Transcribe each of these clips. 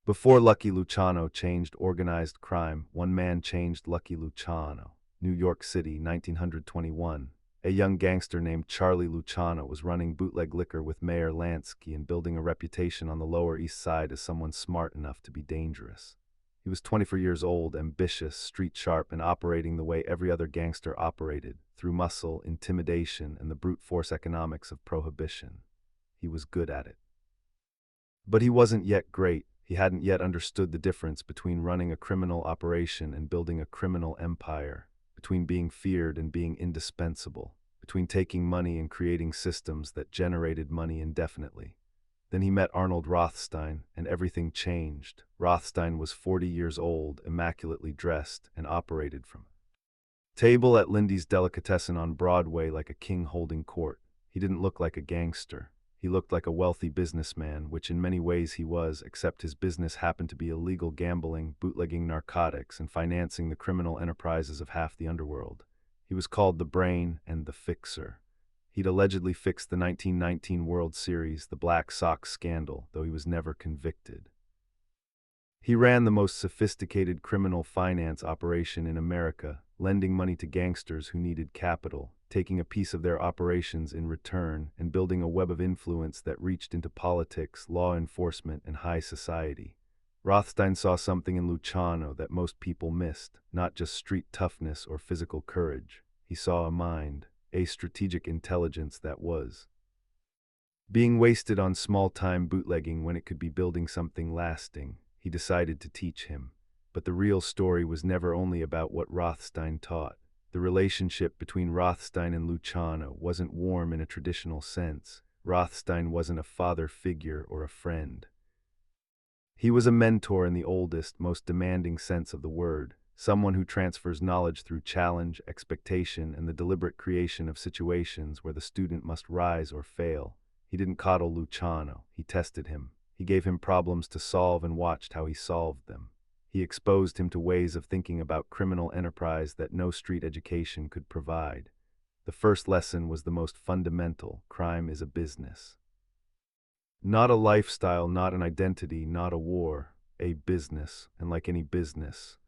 Before Lucky Luciano changed organized crime, one man changed Lucky Luciano. New York City, 1921. A young gangster named Charlie Luciano was running bootleg liquor with Mayor Lansky and building a reputation on the Lower East Side as someone smart enough to be dangerous. He was 24 years old, ambitious, street sharp, and operating the way every other gangster operated, through muscle, intimidation, and the brute force economics of prohibition. He was good at it. But he wasn't yet great. He hadn't yet understood the difference between running a criminal operation and building a criminal empire, between being feared and being indispensable, between taking money and creating systems that generated money indefinitely. Then he met Arnold Rothstein, and everything changed. Rothstein was 40 years old, immaculately dressed, and operated from a table at Lindy's Delicatessen on Broadway like a king holding court. He didn't look like a gangster. He looked like a wealthy businessman, which in many ways he was, except his business happened to be illegal gambling, bootlegging narcotics, and financing the criminal enterprises of half the underworld. He was called the Brain and the Fixer. He'd allegedly fixed the 1919 World Series, the Black Sox scandal, though he was never convicted. He ran the most sophisticated criminal finance operation in America, lending money to gangsters who needed capital, taking a piece of their operations in return, and building a web of influence that reached into politics, law enforcement, and high society. Rothstein saw something in Luciano that most people missed, not just street toughness or physical courage. He saw a mind, a strategic intelligence that was being wasted on small-time bootlegging when it could be building something lasting. He decided to teach him. But the real story was never only about what Rothstein taught. The relationship between Rothstein and Luciano wasn't warm in a traditional sense. Rothstein wasn't a father figure or a friend. He was a mentor in the oldest, most demanding sense of the word, someone who transfers knowledge through challenge, expectation, and the deliberate creation of situations where the student must rise or fail. He didn't coddle Luciano. He tested him. He gave him problems to solve and watched how he solved them. He exposed him to ways of thinking about criminal enterprise that no street education could provide. The first lesson was the most fundamental: crime is a business. Not a lifestyle, not an identity, not a war, a business, and like any business,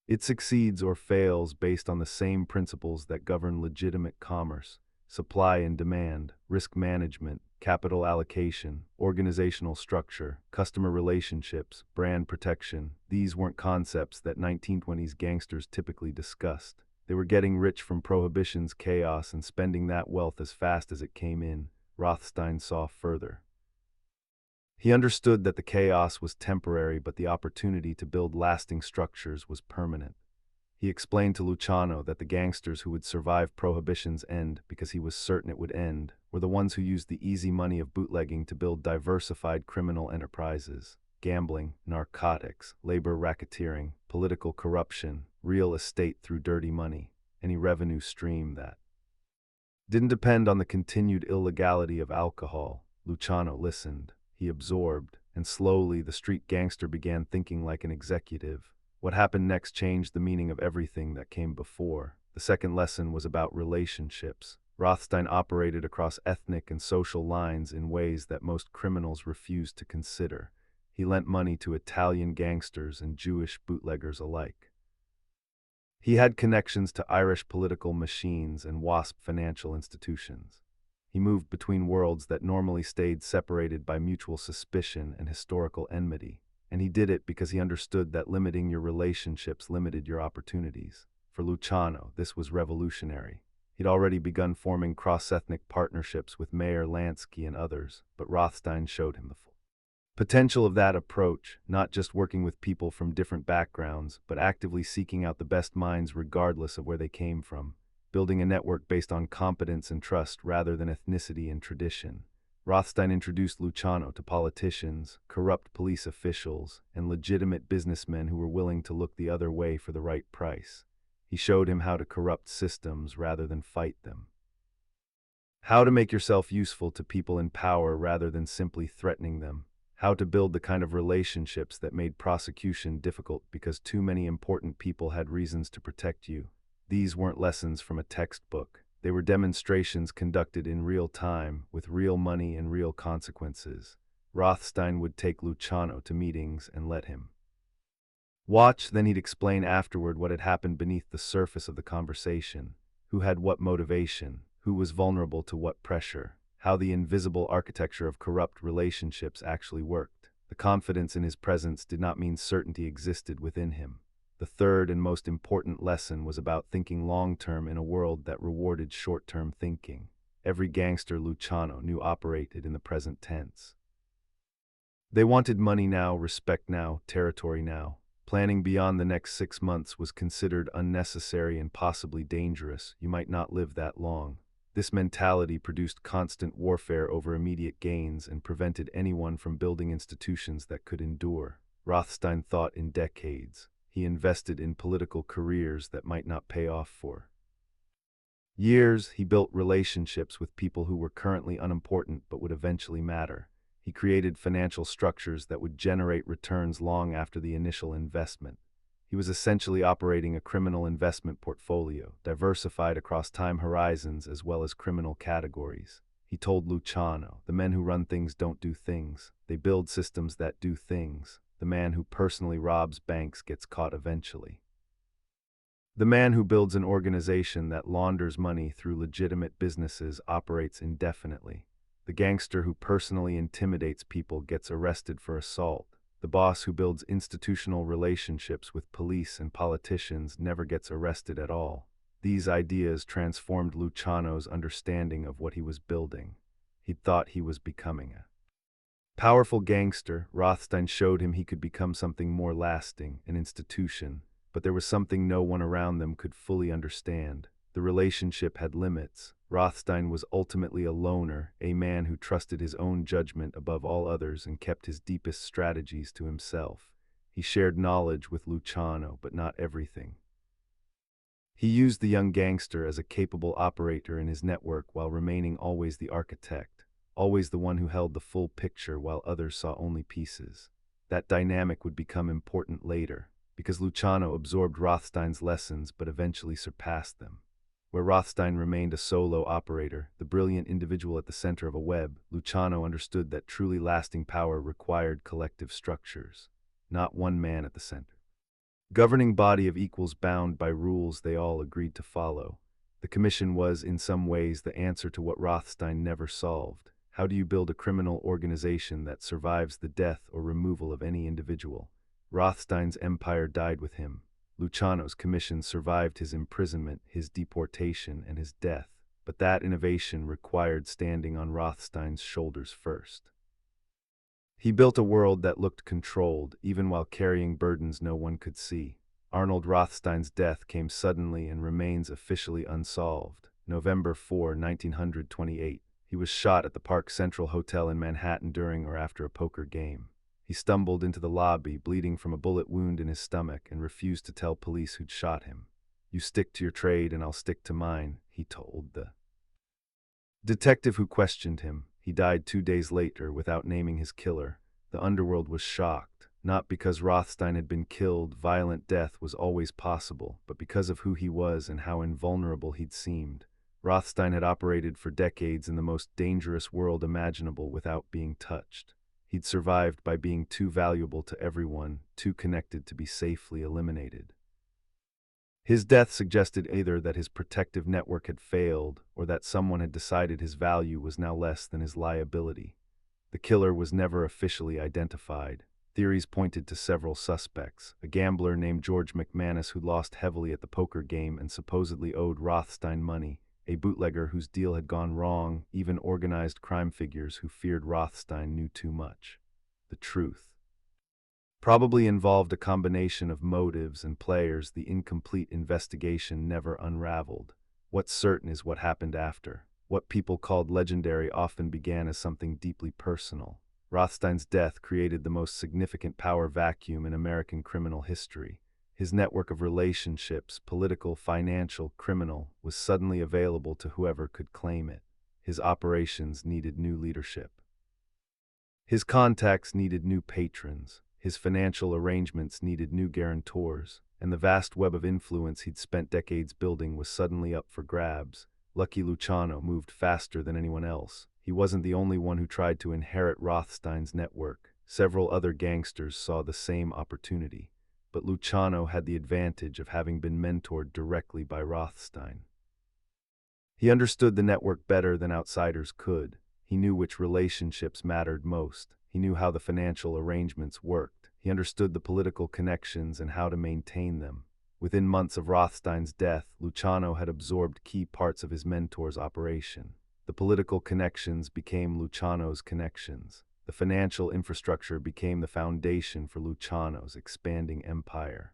it succeeds or fails based on the same principles that govern legitimate commerce: supply and demand, risk management, capital allocation, organizational structure, customer relationships, brand protection. These weren't concepts that 1920s gangsters typically discussed. They were getting rich from prohibition's chaos and spending that wealth as fast as it came in. Rothstein saw further. He understood that the chaos was temporary, but the opportunity to build lasting structures was permanent. He explained to Luciano that the gangsters who would survive Prohibition's end, because he was certain it would end, were the ones who used the easy money of bootlegging to build diversified criminal enterprises: gambling, narcotics, labor racketeering, political corruption, real estate through dirty money, any revenue stream that didn't depend on the continued illegality of alcohol. Luciano listened. He absorbed, and slowly the street gangster began thinking like an executive. What happened next changed the meaning of everything that came before. The second lesson was about relationships. Rothstein operated across ethnic and social lines in ways that most criminals refused to consider. He lent money to Italian gangsters and Jewish bootleggers alike. He had connections to Irish political machines and WASP financial institutions. He moved between worlds that normally stayed separated by mutual suspicion and historical enmity. And he did it because he understood that limiting your relationships limited your opportunities. For Luciano, this was revolutionary. He'd already begun forming cross-ethnic partnerships with Mayor Lansky and others, but Rothstein showed him the full potential of that approach, not just working with people from different backgrounds, but actively seeking out the best minds regardless of where they came from, building a network based on competence and trust rather than ethnicity and tradition. Rothstein introduced Luciano to politicians, corrupt police officials, and legitimate businessmen who were willing to look the other way for the right price. He showed him how to corrupt systems rather than fight them. How to make yourself useful to people in power rather than simply threatening them. How to build the kind of relationships that made prosecution difficult because too many important people had reasons to protect you. These weren't lessons from a textbook. They were demonstrations conducted in real time, with real money and real consequences. Rothstein would take Luciano to meetings and let him watch, then he'd explain afterward what had happened beneath the surface of the conversation, who had what motivation, who was vulnerable to what pressure, how the invisible architecture of corrupt relationships actually worked. The confidence in his presence did not mean certainty existed within him. The third and most important lesson was about thinking long-term in a world that rewarded short-term thinking. Every gangster Luciano knew operated in the present tense. They wanted money now, respect now, territory now. Planning beyond the next 6 months was considered unnecessary and possibly dangerous. You might not live that long. This mentality produced constant warfare over immediate gains and prevented anyone from building institutions that could endure. Rothstein thought in decades. He invested in political careers that might not pay off for years. He built relationships with people who were currently unimportant but would eventually matter. He created financial structures that would generate returns long after the initial investment. He was essentially operating a criminal investment portfolio, diversified across time horizons as well as criminal categories. He told Luciano, "The men who run things don't do things. They build systems that do things. The man who personally robs banks gets caught eventually. The man who builds an organization that launders money through legitimate businesses operates indefinitely. The gangster who personally intimidates people gets arrested for assault. The boss who builds institutional relationships with police and politicians never gets arrested at all." These ideas transformed Luciano's understanding of what he was building. He thought he was becoming a powerful gangster. Rothstein showed him he could become something more lasting, an institution, but there was something no one around them could fully understand. The relationship had limits. Rothstein was ultimately a loner, a man who trusted his own judgment above all others and kept his deepest strategies to himself. He shared knowledge with Luciano, but not everything. He used the young gangster as a capable operator in his network while remaining always the architect, always the one who held the full picture while others saw only pieces. That dynamic would become important later, because Luciano absorbed Rothstein's lessons but eventually surpassed them. Where Rothstein remained a solo operator, the brilliant individual at the center of a web, Luciano understood that truly lasting power required collective structures, not one man at the center. Governing body of equals bound by rules they all agreed to follow. The commission was, in some ways, the answer to what Rothstein never solved. How do you build a criminal organization that survives the death or removal of any individual? Rothstein's empire died with him. Luciano's commission survived his imprisonment, his deportation, and his death, but that innovation required standing on Rothstein's shoulders first. He built a world that looked controlled, even while carrying burdens no one could see. Arnold Rothstein's death came suddenly and remains officially unsolved. November 4, 1928. He was shot at the Park Central Hotel in Manhattan during or after a poker game. He stumbled into the lobby, bleeding from a bullet wound in his stomach, and refused to tell police who'd shot him. "You stick to your trade and I'll stick to mine," he told the detective who questioned him. He died 2 days later without naming his killer. The underworld was shocked, not because Rothstein had been killed. Violent death was always possible, but because of who he was and how invulnerable he'd seemed. Rothstein had operated for decades in the most dangerous world imaginable without being touched. He'd survived by being too valuable to everyone, too connected to be safely eliminated. His death suggested either that his protective network had failed, or that someone had decided his value was now less than his liability. The killer was never officially identified. Theories pointed to several suspects: a gambler named George McManus who lost heavily at the poker game and supposedly owed Rothstein money, a bootlegger whose deal had gone wrong, even organized crime figures who feared Rothstein knew too much. The truth probably involved a combination of motives and players the incomplete investigation never unraveled. What's certain is what happened after. What people called legendary often began as something deeply personal. Rothstein's death created the most significant power vacuum in American criminal history. His network of relationships, political, financial, criminal, was suddenly available to whoever could claim it. His operations needed new leadership. His contacts needed new patrons. His financial arrangements needed new guarantors. And the vast web of influence he'd spent decades building was suddenly up for grabs. Lucky Luciano moved faster than anyone else. He wasn't the only one who tried to inherit Rothstein's network. Several other gangsters saw the same opportunity, but Luciano had the advantage of having been mentored directly by Rothstein. He understood the network better than outsiders could. He knew which relationships mattered most. He knew how the financial arrangements worked. He understood the political connections and how to maintain them. Within months of Rothstein's death, Luciano had absorbed key parts of his mentor's operation. The political connections became Luciano's connections. The financial infrastructure became the foundation for Luciano's expanding empire.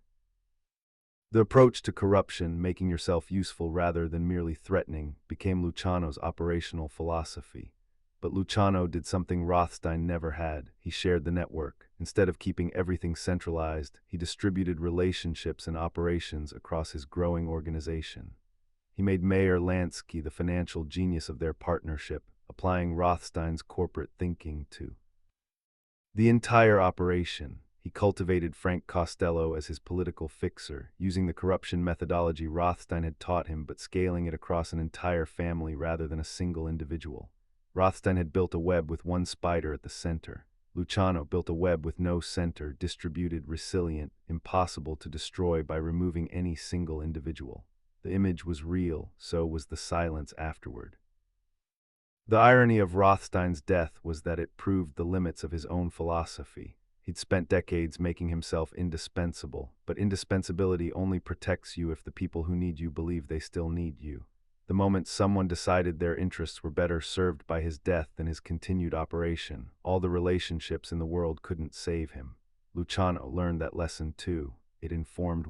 The approach to corruption, making yourself useful rather than merely threatening, became Luciano's operational philosophy. But Luciano did something Rothstein never had. He shared the network. Instead of keeping everything centralized, he distributed relationships and operations across his growing organization. He made Mayor Lansky the financial genius of their partnership, applying Rothstein's corporate thinking to the entire operation. He cultivated Frank Costello as his political fixer, using the corruption methodology Rothstein had taught him but scaling it across an entire family rather than a single individual. Rothstein had built a web with one spider at the center. Luciano built a web with no center, distributed, resilient, impossible to destroy by removing any single individual. The image was real, so was the silence afterward. The irony of Rothstein's death was that it proved the limits of his own philosophy. He'd spent decades making himself indispensable, but indispensability only protects you if the people who need you believe they still need you. The moment someone decided their interests were better served by his death than his continued operation, all the relationships in the world couldn't save him. Luciano learned that lesson too. It informed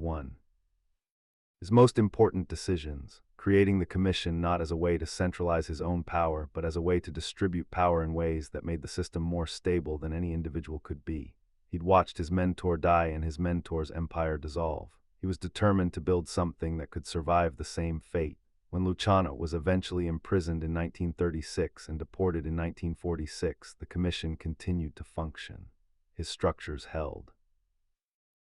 his most important decisions, creating the commission not as a way to centralize his own power, but as a way to distribute power in ways that made the system more stable than any individual could be. He'd watched his mentor die and his mentor's empire dissolve. He was determined to build something that could survive the same fate. When Luciano was eventually imprisoned in 1936 and deported in 1946, the commission continued to function. His structures held.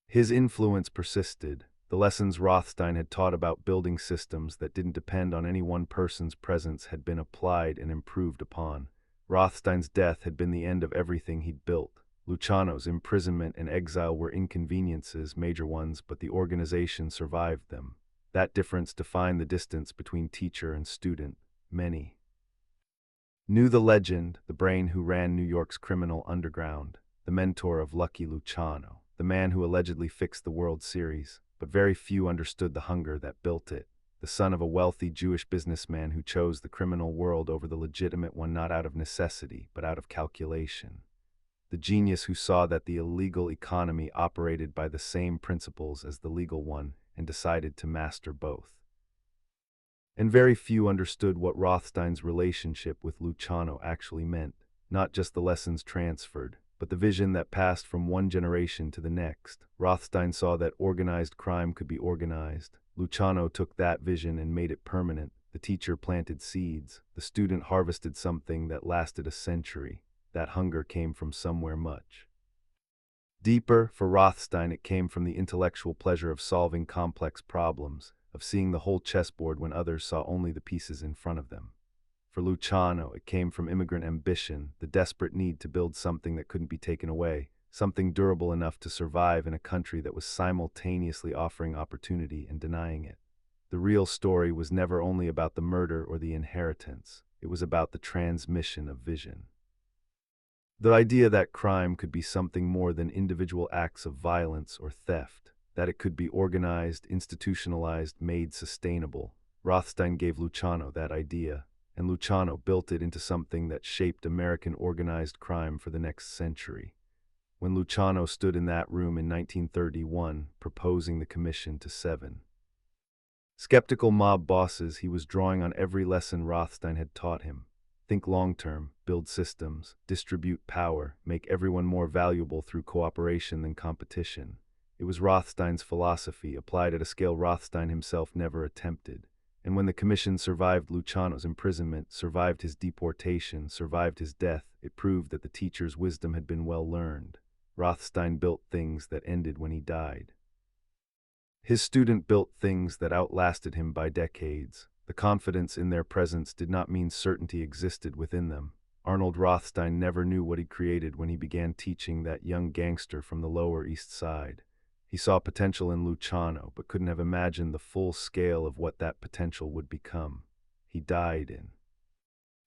His influence persisted. The lessons Rothstein had taught about building systems that didn't depend on any one person's presence had been applied and improved upon. Rothstein's death had been the end of everything he'd built. Luciano's imprisonment and exile were inconveniences, major ones, but the organization survived them. That difference defined the distance between teacher and student. Many knew the legend, the brain who ran New York's criminal underground, the mentor of Lucky Luciano, the man who allegedly fixed the World Series, but very few understood the hunger that built it. The son of a wealthy Jewish businessman who chose the criminal world over the legitimate one not out of necessity, but out of calculation. The genius who saw that the illegal economy operated by the same principles as the legal one and decided to master both. And very few understood what Rothstein's relationship with Luciano actually meant, not just the lessons transferred, but the vision that passed from one generation to the next. Rothstein saw that organized crime could be organized. Luciano took that vision and made it permanent. The teacher planted seeds. The student harvested something that lasted a century. That hunger came from somewhere much deeper. For Rothstein, it came from the intellectual pleasure of solving complex problems, of seeing the whole chessboard when others saw only the pieces in front of them. For Luciano, it came from immigrant ambition, the desperate need to build something that couldn't be taken away, something durable enough to survive in a country that was simultaneously offering opportunity and denying it. The real story was never only about the murder or the inheritance. It was about the transmission of vision. The idea that crime could be something more than individual acts of violence or theft, that it could be organized, institutionalized, made sustainable. Rothstein gave Luciano that idea, and Luciano built it into something that shaped American organized crime for the next century. When Luciano stood in that room in 1931, proposing the commission to 7 skeptical mob bosses, he was drawing on every lesson Rothstein had taught him. Think long-term, build systems, distribute power, make everyone more valuable through cooperation than competition. It was Rothstein's philosophy, applied at a scale Rothstein himself never attempted. And when the commission survived Luciano's imprisonment, survived his deportation, survived his death, it proved that the teacher's wisdom had been well learned. Rothstein built things that ended when he died. His student built things that outlasted him by decades. The confidence in their presence did not mean certainty existed within them. Arnold Rothstein never knew what he created when he began teaching that young gangster from the Lower East Side. He saw potential in Luciano, but couldn't have imagined the full scale of what that potential would become. He died in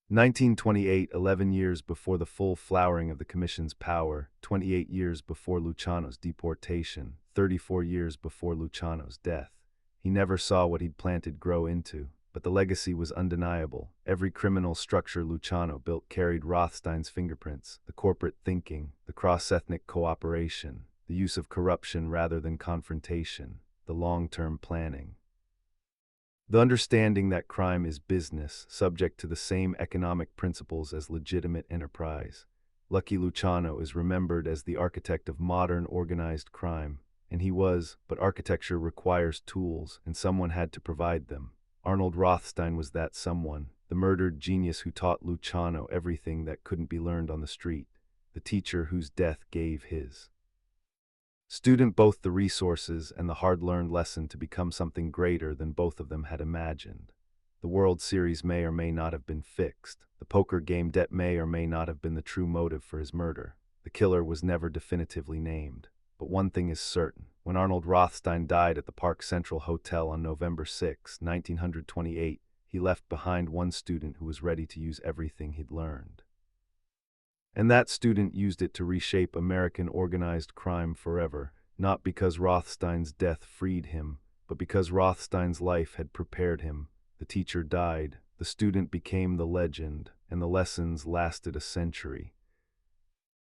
1928, 11 years before the full flowering of the Commission's power, 28 years before Luciano's deportation, 34 years before Luciano's death. He never saw what he'd planted grow into, but the legacy was undeniable. Every criminal structure Luciano built carried Rothstein's fingerprints: the corporate thinking, the cross-ethnic cooperation, the use of corruption rather than confrontation, the long-term planning. The understanding that crime is business, subject to the same economic principles as legitimate enterprise. Lucky Luciano is remembered as the architect of modern organized crime, and he was, but architecture requires tools, and someone had to provide them. Arnold Rothstein was that someone, the murdered genius who taught Luciano everything that couldn't be learned on the street, the teacher whose death gave his student both the resources and the hard-learned lesson to become something greater than both of them had imagined. The World Series may or may not have been fixed. The poker game debt may or may not have been the true motive for his murder. The killer was never definitively named. But one thing is certain. When Arnold Rothstein died at the Park Central Hotel on November 6, 1928, he left behind one student who was ready to use everything he'd learned. And that student used it to reshape American organized crime forever, not because Rothstein's death freed him, but because Rothstein's life had prepared him. The teacher died, the student became the legend, and the lessons lasted a century.